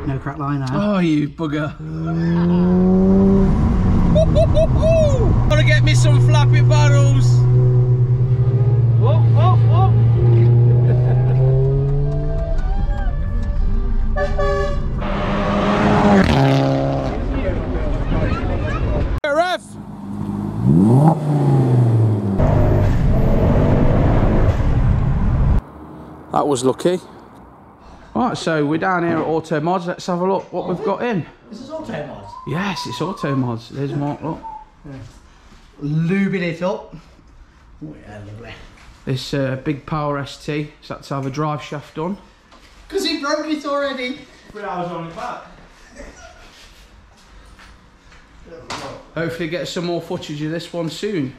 No crack line now. Oh, you bugger. Gotta get me some flappy paddles. Whoa, whoa, whoa. Ref. That was lucky. Right, so we're down here at Automodz. Let's have a look what we've got in. This is Automodz? Yes, it's Automodz. There's Mark, look. Yeah. Lubing it up. Oh yeah, lovely. This big power ST, so that's to have a drive shaft done. Because he broke it already. 3 hours on it back. Hopefully get some more footage of this one soon.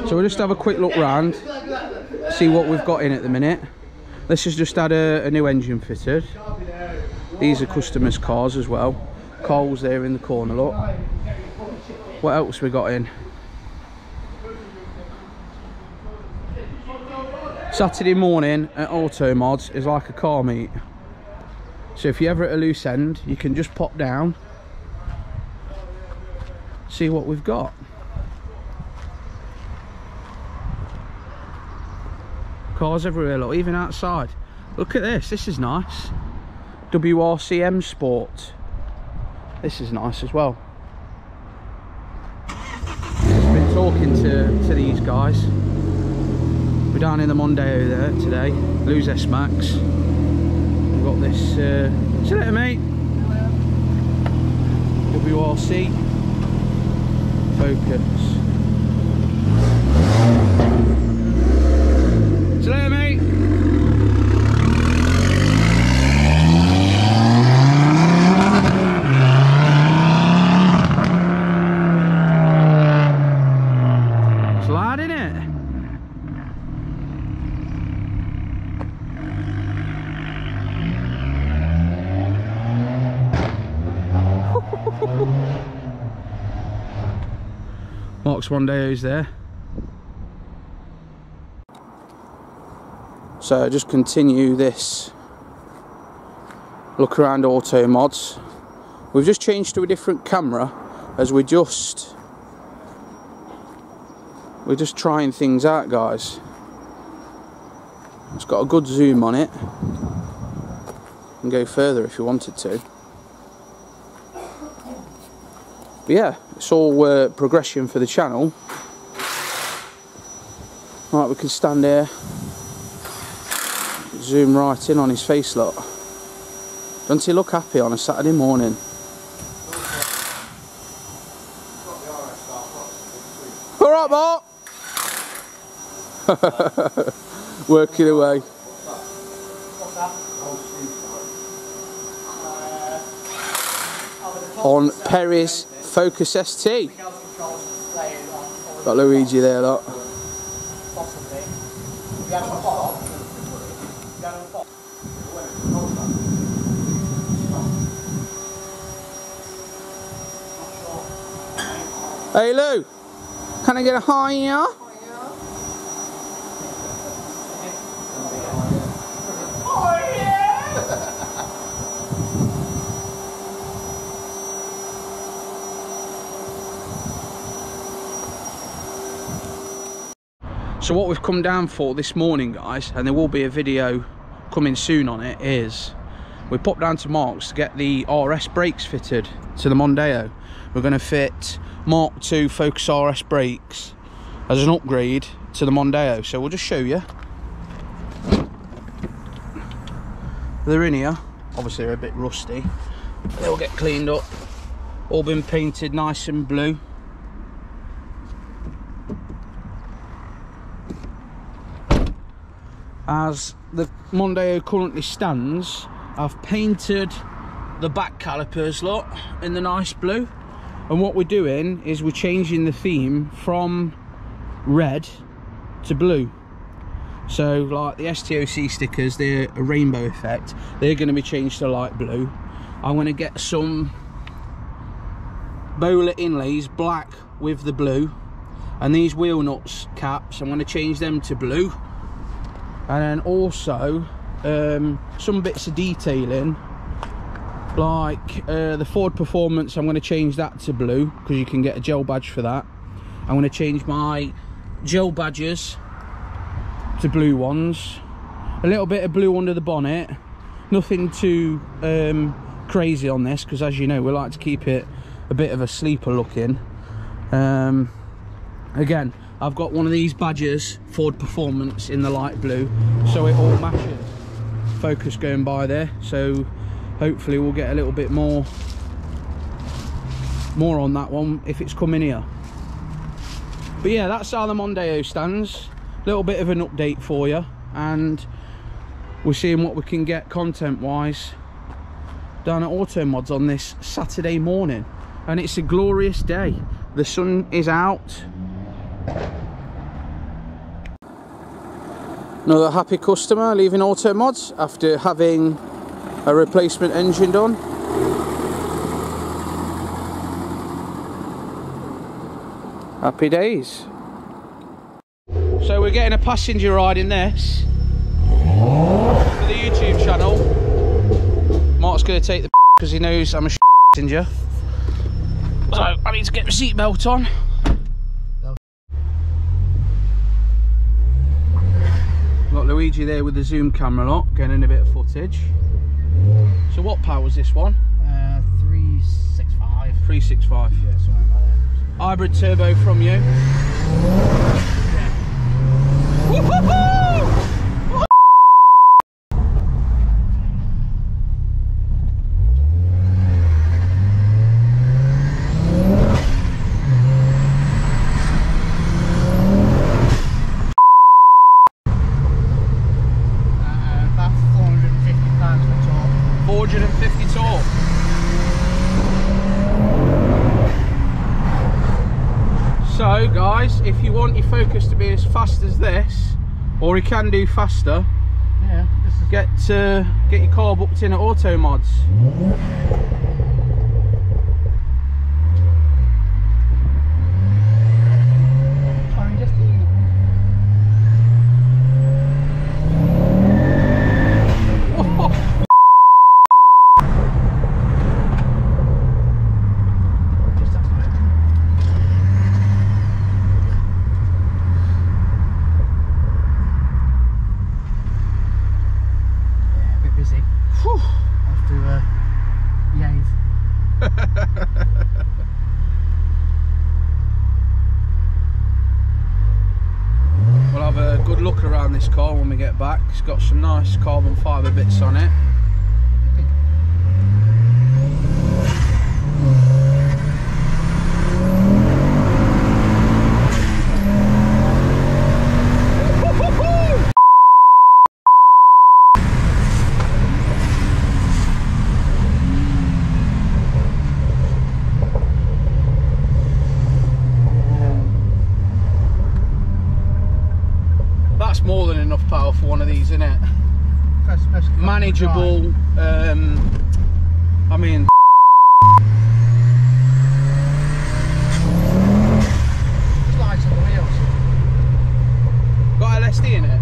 So we'll just have a quick look round, see what we've got in at the minute. This has just had a new engine fitted. These are customers' cars as well. Cole's there in the corner, look. What else we got in? Saturday morning at Automodz is like a car meet. So if you're ever at a loose end, you can just pop down, see what we've got. Cars everywhere, look, even outside. Look at this, this is nice. WRCM Sport. This is nice as well. Been talking to these guys. We're down in the Mondeo there today, Lose S Max. We've got this, see you later mate. WRC Focus. See you later mate. It's loud, isn't it? Mark's Mondeo's there. So just continue this look around Automodz. We've just changed to a different camera as we're just trying things out, guys. It's got a good zoom on it. You can go further if you wanted to. But yeah, it's all progression for the channel. Right, we can stand here, zoom right in on his face, look. Don't he look happy on a Saturday morning? Alright, Mark! Working away. On Perry's Focus ST. Got Luigi there, look. Hey Lou, can I get a hiya? So what we've come down for this morning, guys, and there will be a video coming soon on it, is we popped down to Mark's to get the RS brakes fitted to the Mondeo. We're going to fit Mark II Focus RS brakes as an upgrade to the Mondeo. So we'll just show you. They're in here. Obviously they're a bit rusty. They'll get cleaned up. All been painted nice and blue. As the Mondeo currently stands, I've painted the back calipers, look, in the nice blue. And what we're doing is we're changing the theme from red to blue. So like the STOC stickers, they're a rainbow effect. They're going to be changed to light blue. I'm going to get some bowler inlays, black with the blue. And these wheel nuts caps, I'm going to change them to blue. And then also some bits of detailing, like the Ford Performance. I'm going to change that to blue because you can get a gel badge for that. I'm going to change my gel badges to blue ones. A little bit of blue under the bonnet, nothing too crazy on this, because as you know, we like to keep it a bit of a sleeper looking. Again, I've got one of these badges, Ford Performance, in the light blue, so it all matches. Focus going by there, so hopefully we'll get a little bit more on that one if it's coming here. But yeah, that's how the Mondeo stands. A little bit of an update for you, and we're seeing what we can get content wise down at Automodz on this Saturday morning. And it's a glorious day, the sun is out. Another happy customer leaving Automodz after having a replacement engine done. Happy days. So we're getting a passenger ride in this for the YouTube channel. Mark's going to take the because he knows I'm a passenger. So I need to get my seatbelt on. Got Luigi there with the zoom camera lot, getting a bit of footage. So what power was this one? 365. 365. Yeah, something like that. Hybrid turbo from you. Yeah. Woo-hoo-hoo! About 450 pounds for torque. 450 torque. So guys, if you want your Focus to be as fast as this, or you can do faster, Yeah, this is get your car booked in at Automodz. I mean, just busy. Whew. Have to behave. We'll have a good look around this car when we get back. It's got some nice carbon fibre bits on it. That's more than enough power for one of these, isn't it? Manageable. I mean, Slides on the wheels. got LSD in it.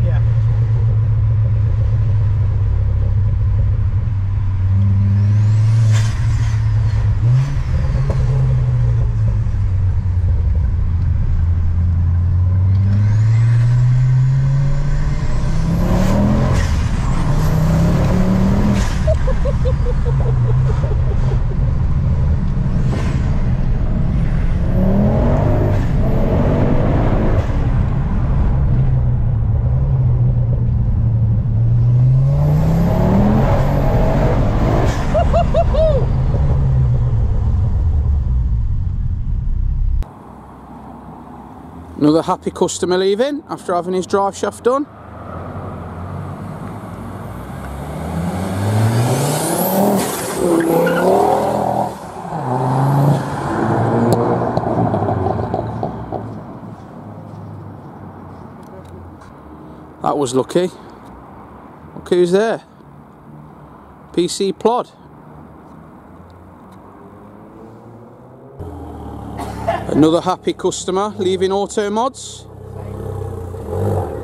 Yeah. Another happy customer leaving after having his drive shaft done. That was lucky. Look who's there. PC Plod. Another happy customer leaving Automodz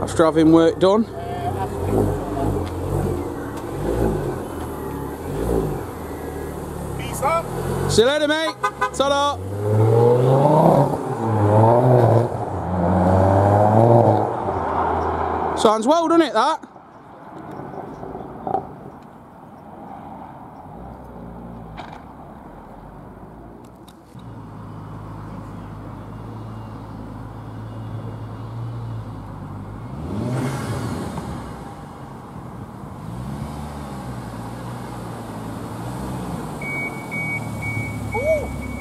after having work done. See you later, mate. Ta-da. Sounds well, doesn't it, that?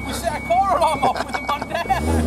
We set a car alarm off with the Mondeo.